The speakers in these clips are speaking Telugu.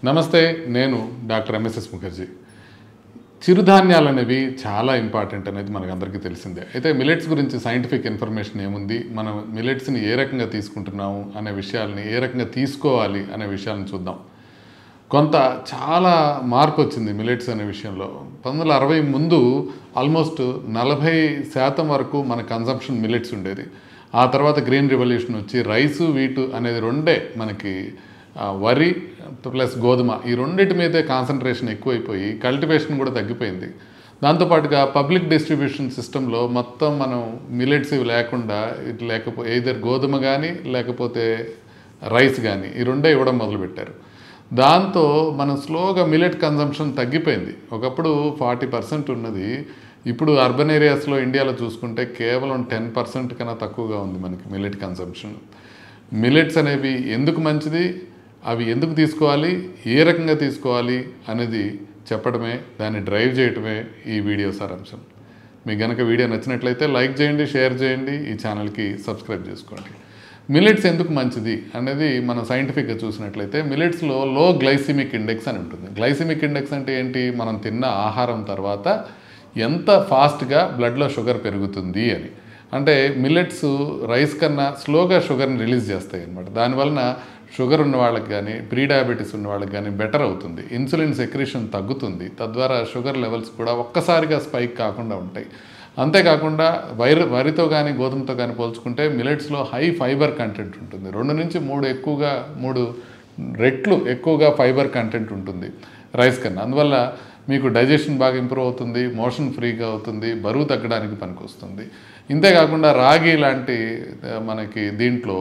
నమస్తే, నేను డాక్టర్ ఎంఎస్ఎస్ ముఖర్జీ. చిరుధాన్యాలు అనేవి చాలా ఇంపార్టెంట్ అనేది మనకందరికీ తెలిసిందే. అయితే మిలెట్స్ గురించి సైంటిఫిక్ ఇన్ఫర్మేషన్ ఏముంది, మనం మిలెట్స్ని ఏ రకంగా తీసుకుంటున్నాము అనే విషయాల్ని, ఏ రకంగా తీసుకోవాలి అనే విషయాలను చూద్దాం. చాలా మార్పు వచ్చింది మిలెట్స్ అనే విషయంలో. 1960 ముందు ఆల్మోస్ట్ 40% వరకు మన కన్సంప్షన్ మిలెట్స్ ఉండేది. ఆ తర్వాత గ్రీన్ రెవల్యూషన్ వచ్చి రైసు వీటు అనేది రెండే మనకి, వరి ప్లస్ గోధుమ, ఈ రెండింటి మీదే కాన్సన్ట్రేషన్ ఎక్కువైపోయి కల్టివేషన్ కూడా తగ్గిపోయింది. దాంతోపాటుగా పబ్లిక్ డిస్ట్రిబ్యూషన్ సిస్టంలో మొత్తం మనం మిలెట్స్ ఇవి లేకుండా, ఎయిదర్ గోధుమ కానీ లేకపోతే రైస్ కానీ ఈ రెండే ఇవ్వడం మొదలుపెట్టారు. దాంతో మనం స్లోగా మిలెట్ కన్జంప్షన్ తగ్గిపోయింది. ఒకప్పుడు 40% ఉన్నది, ఇప్పుడు అర్బన్ ఏరియాస్లో ఇండియాలో చూసుకుంటే కేవలం 10% కన్నా తక్కువగా ఉంది మనకి మిలెట్ కన్జంప్షన్. మిలెట్స్ అనేవి ఎందుకు మంచిది, అవి ఎందుకు తీసుకోవాలి, ఏ రకంగా తీసుకోవాలి అనేది చెప్పడమే, దాన్ని డ్రైవ్ చేయటమే ఈ వీడియో సారాంశం. మీకు గనక వీడియో నచ్చినట్లయితే లైక్ చేయండి, షేర్ చేయండి, ఈ ఛానల్కి సబ్స్క్రైబ్ చేసుకోండి. మిలెట్స్ ఎందుకు మంచిది అనేది మనం సైంటిఫిక్గా చూసినట్లయితే, మిలెట్స్లో లో గ్లైసిమిక్ ఇండెక్స్ అని ఉంటుంది. గ్లైసిమిక్ ఇండెక్స్ అంటే ఏంటి, మనం తిన్న ఆహారం తర్వాత ఎంత ఫాస్ట్గా బ్లడ్లో షుగర్ పెరుగుతుంది అని. అంటే మిల్లెట్స్ రైస్ కన్నా స్లోగా షుగర్ని రిలీజ్ చేస్తాయి అన్నమాట. దానివలన షుగర్ ఉన్న వాళ్ళకి కానీ, ప్రీ డయాబెటీస్ ఉన్న వాళ్ళకి కానీ బెటర్ అవుతుంది. ఇన్సులిన్ సెక్రీషన్ తగ్గుతుంది. తద్వారా షుగర్ లెవెల్స్ కూడా ఒక్కసారిగా స్పైక్ కాకుండా ఉంటాయి. అంతేకాకుండా వరితో కానీ గోధుమతో కానీ పోల్చుకుంటే మిలెట్స్లో హై ఫైబర్ కంటెంట్ ఉంటుంది. 2 నుంచి 3 రెట్లు ఎక్కువగా ఫైబర్ కంటెంట్ ఉంటుంది రైస్ కన్నా. అందువల్ల మీకు డైజెషన్ బాగా ఇంప్రూవ్ అవుతుంది, మోషన్ ఫ్రీగా అవుతుంది, బరువు తగ్గడానికి పనికొస్తుంది. ఇంతేకాకుండా రాగి లాంటి మనకి దీంట్లో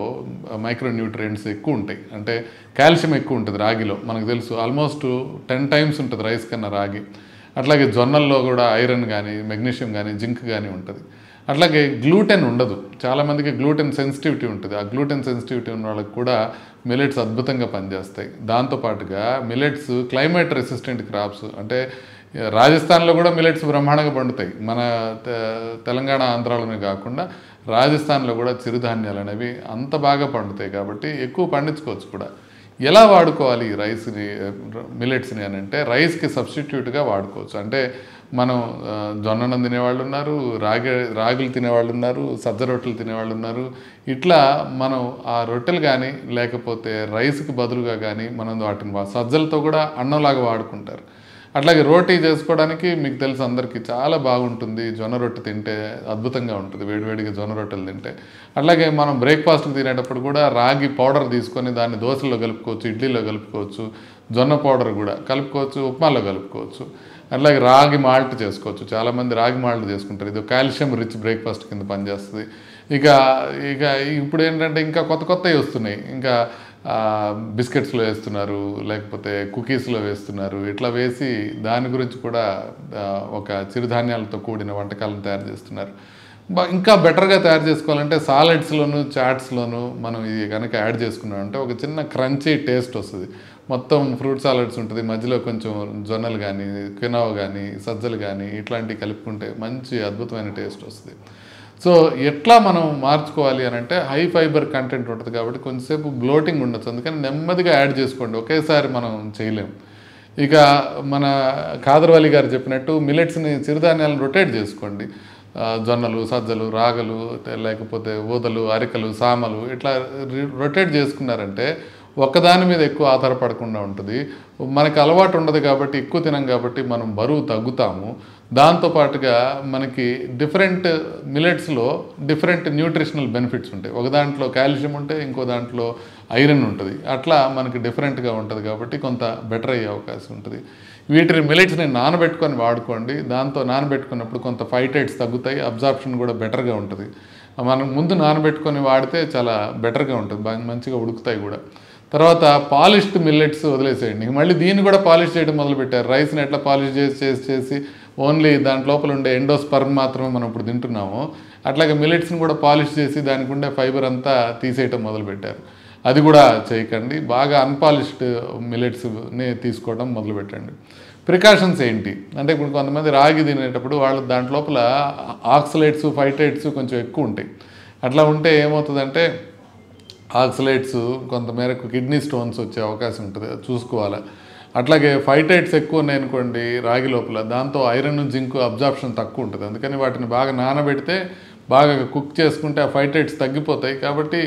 మైక్రో న్యూట్రియంట్స్ ఎక్కువ ఉంటాయి. అంటే కాల్షియం ఎక్కువ ఉంటుంది రాగిలో, మనకు తెలుసు. ఆల్మోస్ట్ 10 times ఉంటుంది రైస్ కన్నా రాగి. అట్లాగే జొన్నల్లో కూడా ఐరన్ కానీ, మెగ్నీషియం కానీ, జింక్ కానీ ఉంటుంది. అట్లాగే గ్లూటెన్ ఉండదు. చాలామందికి గ్లూటెన్ సెన్సిటివిటీ ఉంటుంది. ఆ గ్లూటెన్ సెన్సిటివిటీ ఉన్న వాళ్ళకి కూడా మిలెట్స్ అద్భుతంగా పనిచేస్తాయి. దాంతోపాటుగా మిలెట్స్ క్లైమేట్ రెసిస్టెంట్ క్రాప్స్. అంటే రాజస్థాన్లో కూడా మిలెట్స్ బ్రహ్మాండంగా పండుతాయి. మన తెలంగాణ, ఆంధ్రాలోనే కాకుండా రాజస్థాన్లో కూడా చిరుధాన్యాలు అనేవి అంత బాగా పండుతాయి కాబట్టి ఎక్కువ పండించుకోవచ్చు కూడా. ఎలా వాడుకోవాలి రైస్ని, మిలెట్స్ని అని అంటే, రైస్కి సబ్స్టిట్యూట్గా వాడుకోవచ్చు. అంటే మనం జొన్నన్నం తినేవాళ్ళు ఉన్నారు, రాగులు తినేవాళ్ళు ఉన్నారు, సజ్జ రొట్టెలు తినేవాళ్ళు ఉన్నారు. ఇట్లా మనం ఆ రొట్టెలు కానీ లేకపోతే రైస్కి బదులుగా కానీ మనం వాటిని సజ్జలతో కూడా అన్నంలాగా వాడుకుంటారు. అట్లాగే రోటీ చేసుకోవడానికి మీకు తెలుసు అందరికీ చాలా బాగుంటుంది. జొన్న రొట్టె తింటే అద్భుతంగా ఉంటుంది, వేడివేడిగా జొన్న రొట్టెలు తింటే. అట్లాగే మనం బ్రేక్ఫాస్ట్కి తినేటప్పుడు కూడా రాగి పౌడర్ తీసుకొని దాన్ని దోశల్లో కలుపుకోవచ్చు, ఇడ్లీలో కలుపుకోవచ్చు, జొన్న పౌడర్ కూడా కలుపుకోవచ్చు, ఉప్మాలో కలుపుకోవచ్చు. అట్లాగే రాగి మాల్ట్ చేసుకోవచ్చు. చాలామంది రాగి మాల్ట్ చేసుకుంటారు. ఇది కాల్షియం రిచ్ బ్రేక్ఫాస్ట్ కింద పనిచేస్తుంది. ఇక ఇప్పుడు ఏంటంటే ఇంకా కొత్తవి వస్తున్నాయి. ఇంకా బిస్కెట్స్లో వేస్తున్నారు, లేకపోతే కుకీస్లో వేస్తున్నారు. ఇట్లా వేసి దాని గురించి కూడా ఒక చిరుధాన్యాలతో కూడిన వంటకాలను తయారు చేస్తున్నారు. ఇంకా బెటర్గా తయారు చేసుకోవాలంటే సాలెడ్స్లోను, చాట్స్లోను మనం ఇది కనుక యాడ్ చేసుకున్నామంటే ఒక చిన్న క్రంచీ టేస్ట్ వస్తుంది. మొత్తం ఫ్రూట్ సాలెడ్స్ ఉంటుంది, మధ్యలో కొంచెం జొన్నలు కానీ, కినోవ కానీ, సజ్జలు కానీ ఇట్లాంటివి కలుపుకుంటే మంచి అద్భుతమైన టేస్ట్ వస్తుంది. సో ఎట్లా మనం మార్చుకోవాలి అని అంటే, హై ఫైబర్ కంటెంట్ ఉంటుంది కాబట్టి కొంచెంసేపు బ్లోటింగ్ ఉండొచ్చు. అందుకని నెమ్మదిగా యాడ్ చేసుకోండి, ఒకేసారి మనం చేయలేము. ఇక మన కాదర్వాలి గారు చెప్పినట్టు మిలెట్స్ని, చిరుధాన్యాలను రొటేట్ చేసుకోండి. జొన్నలు, సజ్జలు, రాగలు, లేకపోతే ఊదలు, అరికలు, సామలు ఇట్లా రొటేట్ చేసుకున్నారంటే ఒక్కదాని మీద ఎక్కువ ఆధారపడకుండా ఉంటుంది. మనకు అలవాటు ఉండదు కాబట్టి, ఎక్కువ తినం కాబట్టి మనం బరువు తగ్గుతాము. దాంతోపాటుగా మనకి డిఫరెంట్ మిలెట్స్లో డిఫరెంట్ న్యూట్రిషనల్ బెనిఫిట్స్ ఉంటాయి. ఒక దాంట్లో కాల్షియం ఉంటే ఇంకో దాంట్లో ఐరన్ ఉంటుంది. అట్లా మనకి డిఫరెంట్గా ఉంటుంది కాబట్టి కొంత బెటర్ అయ్యే అవకాశం ఉంటుంది. వీటిని మిలెట్స్ని నానబెట్టుకొని వాడుకోండి. దాంతో నానబెట్టుకున్నప్పుడు కొంత ఫైటైట్స్ తగ్గుతాయి, అబ్జార్ప్షన్ కూడా బెటర్గా ఉంటుంది. మనం ముందు నానబెట్టుకొని వాడితే చాలా బెటర్గా ఉంటుంది, బాగా మంచిగా ఉడుకుతాయి కూడా. తర్వాత పాలిష్డ్ మిల్లెట్స్ వదిలేసేయండి. మళ్ళీ దీన్ని కూడా పాలిష్ చేయడం మొదలుపెట్టారు. రైస్ని ఎట్లా పాలిష్ చేసి ఓన్లీ దాని లోపల ఉండే ఎండోస్పర్మ్ మాత్రమే మనం ఇప్పుడు తింటున్నాము. అట్లాగే మిల్లెట్స్ని కూడా పాలిష్ చేసి దానికి ఉండే ఫైబర్ అంతా తీసేయటం మొదలుపెట్టారు. అది కూడా చేయకండి. బాగా అన్పాలిష్డ్ మిల్లెట్స్ని తీసుకోవడం మొదలుపెట్టండి. ప్రికాషన్స్ ఏంటి అంటే, ఇప్పుడు కొంతమంది రాగి తినేటప్పుడు వాళ్ళు దాంట్ లోపల ఆక్సలేట్స్, ఫైటైట్స్ కొంచెం ఎక్కువ ఉంటాయి. అట్లా ఉంటే ఏమవుతుందంటే ఆక్సలేట్స్ కొంతమేరకు కిడ్నీ స్టోన్స్ వచ్చే అవకాశం ఉంటుంది, చూసుకోవాలి. అట్లాగే ఫైటైట్స్ ఎక్కువ ఉన్నాయనుకోండి రాగి లోపల, దాంతో ఐరన్ జింక్ అబ్జార్ప్షన్ తక్కువ ఉంటుంది. అందుకని వాటిని బాగా నానబెడితే బాగా కుక్ చేసుకుంటే ఆ ఫైటైట్స్ తగ్గిపోతాయి. కాబట్టి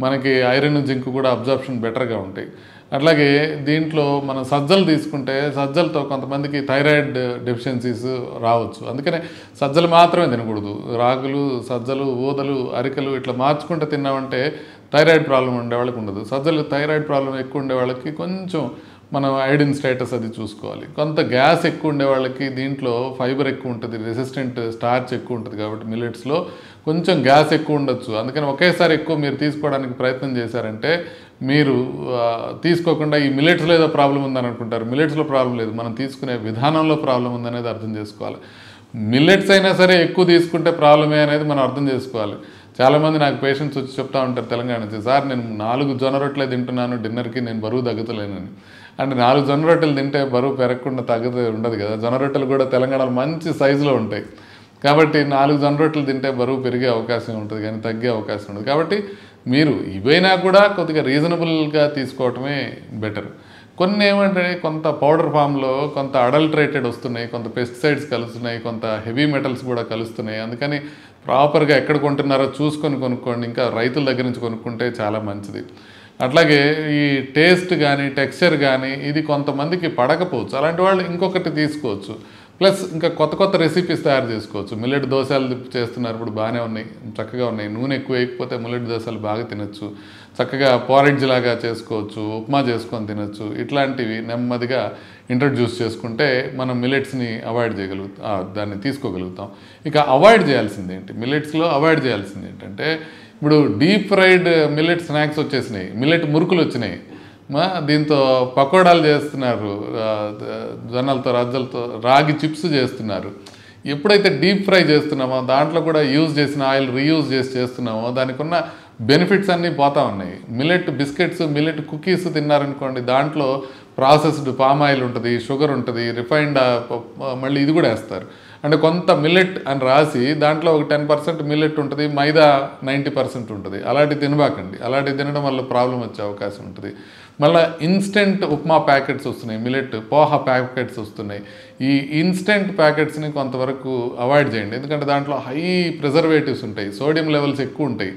మనకి ఐరన్ జింక్ కూడా అబ్జార్ప్షన్ బెటర్గా ఉంటాయి. అట్లాగే దీంట్లో మనం సజ్జలు తీసుకుంటే సజ్జలతో కొంతమందికి థైరాయిడ్ డెఫిషియన్సీస్ రావచ్చు. అందుకనే సజ్జలు మాత్రమే తినకూడదు. రాగులు, సజ్జలు, ఊదలు, అరికలు ఇట్లా మార్చుకుంటూ తిన్నామంటే థైరాయిడ్ ప్రాబ్లం ఉండే వాళ్ళకి ఉండదు. సజ్జలు థైరాయిడ్ ప్రాబ్లం ఎక్కువ ఉండే వాళ్ళకి కొంచెం మనం ఐడిన్ స్టేటస్ అది చూసుకోవాలి. కొంత గ్యాస్ ఎక్కువ ఉండే వాళ్ళకి దీంట్లో ఫైబర్ ఎక్కువ ఉంటుంది, రెసిస్టెంట్ స్టార్చ్ ఎక్కువ ఉంటుంది. కాబట్టి మిల్లెట్స్లో కొంచెం గ్యాస్ ఎక్కువ ఉండొచ్చు. అందుకని ఒకేసారి ఎక్కువ మీరు తీసుకోవడానికి ప్రయత్నం చేశారంటే మీరు తీసుకోకుండా ఈ మిల్లెట్స్లో ఏదో ప్రాబ్లం ఉందని అనుకుంటారు. మిల్లెట్స్లో ప్రాబ్లం లేదు, మనం తీసుకునే విధానంలో ప్రాబ్లం ఉందనేది అర్థం చేసుకోవాలి. మిల్లెట్స్ అయినా సరే ఎక్కువ తీసుకుంటే ప్రాబ్లమే అనేది మనం అర్థం చేసుకోవాలి. చాలామంది నాకు పేషెంట్స్ వచ్చి చెప్తా ఉంటారు తెలంగాణ నుంచి, సార్ నేను 4 జొన్న రొట్టెలే తింటున్నాను డిన్నర్కి, నేను బరువు తగ్గుతలేనని. అంటే 4 జొన్న రొట్టెలు తింటే బరువు పెరగకుండా తగ్గదు ఉండదు కదా. జొన్న రొట్టెలు కూడా తెలంగాణలో మంచి సైజులో ఉంటాయి. కాబట్టి 4 జొన్న రొట్టెలు తింటే బరువు పెరిగే అవకాశం ఉంటుంది కానీ తగ్గే అవకాశం ఉండదు. కాబట్టి మీరు ఇవైనా కూడా కొద్దిగా రీజనబుల్గా తీసుకోవటమే బెటర్. కొన్ని ఏమంటే కొంత పౌడర్ ఫామ్లో కొంత అడల్టరేటెడ్ వస్తున్నాయి, కొంత పెస్టిసైడ్స్ కలుస్తున్నాయి, కొంత హెవీ మెటల్స్ కూడా కలుస్తున్నాయి. అందుకని ప్రాపర్గా ఎక్కడ కొంటున్నారో చూసుకొని కొనుక్కోండి. ఇంకా రైతుల దగ్గర నుంచి కొనుక్కుంటే చాలా మంచిది. అట్లాగే ఈ టేస్ట్ కానీ టెక్స్చర్ కానీ ఇది కొంతమందికి పడకపోవచ్చు. అలాంటి వాళ్ళు ఇంకొకటి తీసుకోవచ్చు. ప్లస్ ఇంకా కొత్త కొత్త రెసిపీస్ తయారు చేసుకోవచ్చు. మిల్లెట్ దోశలు చేస్తున్నారు, ఇప్పుడు బాగానే ఉన్నాయి, చక్కగా ఉన్నాయి. నూనె ఎక్కువ వేయకపోతే మిల్లెట్ దోశలు బాగా తినచ్చు. చక్కగా పోరెడ్జ్ లాగా చేసుకోవచ్చు, ఉప్మా చేసుకొని తినచ్చు. ఇట్లాంటివి నెమ్మదిగా ఇంట్రడ్యూస్ చేసుకుంటే మనం మిల్లెట్స్ని అవాయిడ్ చేయగలుగుతాం, దాన్ని తీసుకోగలుగుతాం. ఇక అవాయిడ్ చేయాల్సింది ఏంటి, మిల్లెట్స్లో అవాయిడ్ చేయాల్సింది ఏంటంటే ఇప్పుడు డీప్ ఫ్రైడ్ మిల్లెట్ స్నాక్స్ వచ్చేసినాయి, మిల్లెట్ మురుకులు వచ్చినాయి. దీంతో పకోడాలు చేస్తున్నారు, జొన్నలతో రజ్జలతో రాగి చిప్స్ చేస్తున్నారు. ఎప్పుడైతే డీప్ ఫ్రై చేస్తున్నామో దాంట్లో కూడా యూజ్ చేసిన ఆయిల్ రీయూజ్ చేస్తున్నామో దానికి ఉన్న బెనిఫిట్స్ అన్నీ పోతా ఉన్నాయి. మిల్లెట్ బిస్కెట్స్, మిల్లెట్ కుకీస్ తిన్నారనుకోండి, దాంట్లో ప్రాసెస్డ్ పామ్ ఆయిల్ ఉంటుంది, షుగర్ ఉంటుంది, రిఫైన్డ్ మళ్ళీ ఇది కూడా వేస్తారు. అంటే కొంత మిల్లెట్ అని రాసి దాంట్లో ఒక 10% మిల్లెట్ ఉంటుంది, మైదా 90% ఉంటుంది. అలాంటివి తినబాకండి. అలాంటివి తినడం వల్ల ప్రాబ్లం వచ్చే అవకాశం ఉంటుంది. మళ్ళీ ఇన్స్టెంట్ ఉప్మా ప్యాకెట్స్ వస్తున్నాయి, మిల్లెట్ పోహా ప్యాకెట్స్ వస్తున్నాయి. ఈ ఇన్స్టెంట్ ప్యాకెట్స్ని కొంతవరకు అవాయిడ్ చేయండి. ఎందుకంటే దాంట్లో హై ప్రిజర్వేటివ్స్ ఉంటాయి, సోడియం లెవెల్స్ ఎక్కువ ఉంటాయి.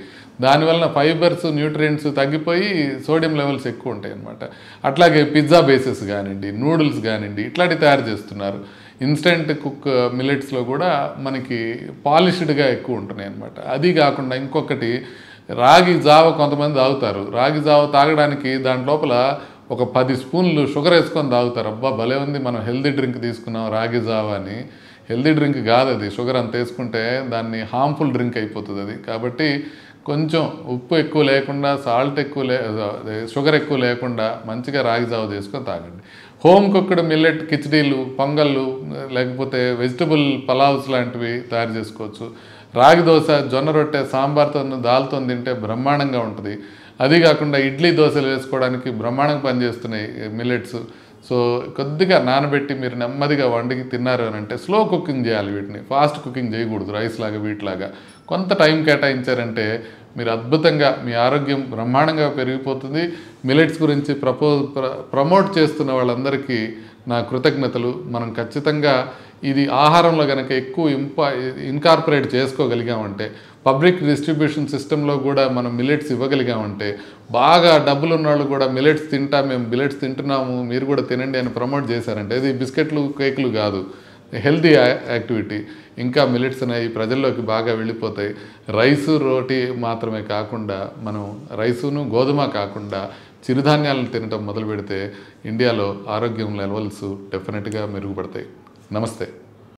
దానివల్ల ఫైబర్స్, న్యూట్రియంట్స్ తగ్గిపోయి సోడియం లెవెల్స్ ఎక్కువ ఉంటాయి అన్నమాట. అట్లాగే పిజ్జా బేసెస్ కానివ్వండి, నూడిల్స్ కానివ్వండి, ఇట్లాంటివి తయారు చేస్తున్నారు. ఇన్స్టెంట్ కుక్ మిల్లెట్స్లో కూడా మనకి పాలిష్డ్గా ఎక్కువ ఉంటున్నాయి అన్నమాట. అది కాకుండా ఇంకొకటి రాగి జావ కొంతమంది తాగుతారు. రాగి జావ తాగడానికి దాని లోపల ఒక 10 స్పూన్లు షుగర్ వేసుకొని తాగుతారు. అబ్బా భలే ఉంది, మనం హెల్దీ డ్రింక్ తీసుకున్నాం రాగి జావ అని. హెల్దీ డ్రింక్ కాదు అది, షుగర్ అంత వేసుకుంటే దాన్ని హార్మ్ఫుల్ డ్రింక్ అయిపోతుంది అది. కాబట్టి కొంచెం ఉప్పు ఎక్కువ లేకుండా, సాల్ట్ ఎక్కువ షుగర్ ఎక్కువ లేకుండా మంచిగా రాగి జావ చేసుకొని తాగండి. హోమ్ కుక్డ్ మిల్లెట్ కిచడీలు, పొంగళ్ళు, లేకపోతే వెజిటబుల్ పలావ్స్ లాంటివి తయారు చేసుకోవచ్చు. రాగి దోశ, జొన్న రొట్టె, సాంబార్తో దాల్తో తింటే బ్రహ్మాండంగా ఉంటుంది. అది కాకుండా ఇడ్లీ దోశలు వేసుకోవడానికి బ్రహ్మాండంగా పనిచేస్తున్నాయి మిల్లెట్స్. సో కొద్దిగా నానబెట్టి మీరు నెమ్మదిగా వండికి తిన్నారు అని అంటే స్లో కుకింగ్ చేయాలి. వీటిని ఫాస్ట్ కుకింగ్ చేయకూడదు. రైస్ లాగా వీటిలాగా కొంత టైం కేటాయించారంటే మీరు అద్భుతంగా మీ ఆరోగ్యం బ్రహ్మాండంగా పెరిగిపోతుంది. మిల్లెట్స్ గురించి ప్రమోట్ చేస్తున్న వాళ్ళందరికీ నా కృతజ్ఞతలు. మనం ఖచ్చితంగా ఇది ఆహారంలో కనుక ఎక్కువ ఇన్కార్పొరేట్ చేసుకోగలిగామంటే, పబ్లిక్ డిస్ట్రిబ్యూషన్ సిస్టంలో కూడా మనం మిల్లెట్స్ ఇవ్వగలిగామంటే, బాగా డబ్బులు ఉన్న వాళ్ళు కూడా మిల్లెట్స్ మేము మిల్లెట్స్ తింటున్నాము, మీరు కూడా తినండి అని ప్రమోట్ చేశారంటే, ఇది బిస్కెట్లు, కేకులు కాదు, హెల్తీ యాక్టివిటీ. ఇంకా మిల్లెట్స్ అనేవి ప్రజల్లోకి బాగా వెళ్ళిపోతాయి. రైసు, రోటీ మాత్రమే కాకుండా మనం రైసును, గోధుమ కాకుండా చిరుధాన్యాలను తినడం మొదలు పెడితే ఇండియాలో ఆరోగ్యం లెవెల్స్ డెఫినెట్గా మెరుగుపడతాయి. నమస్తే.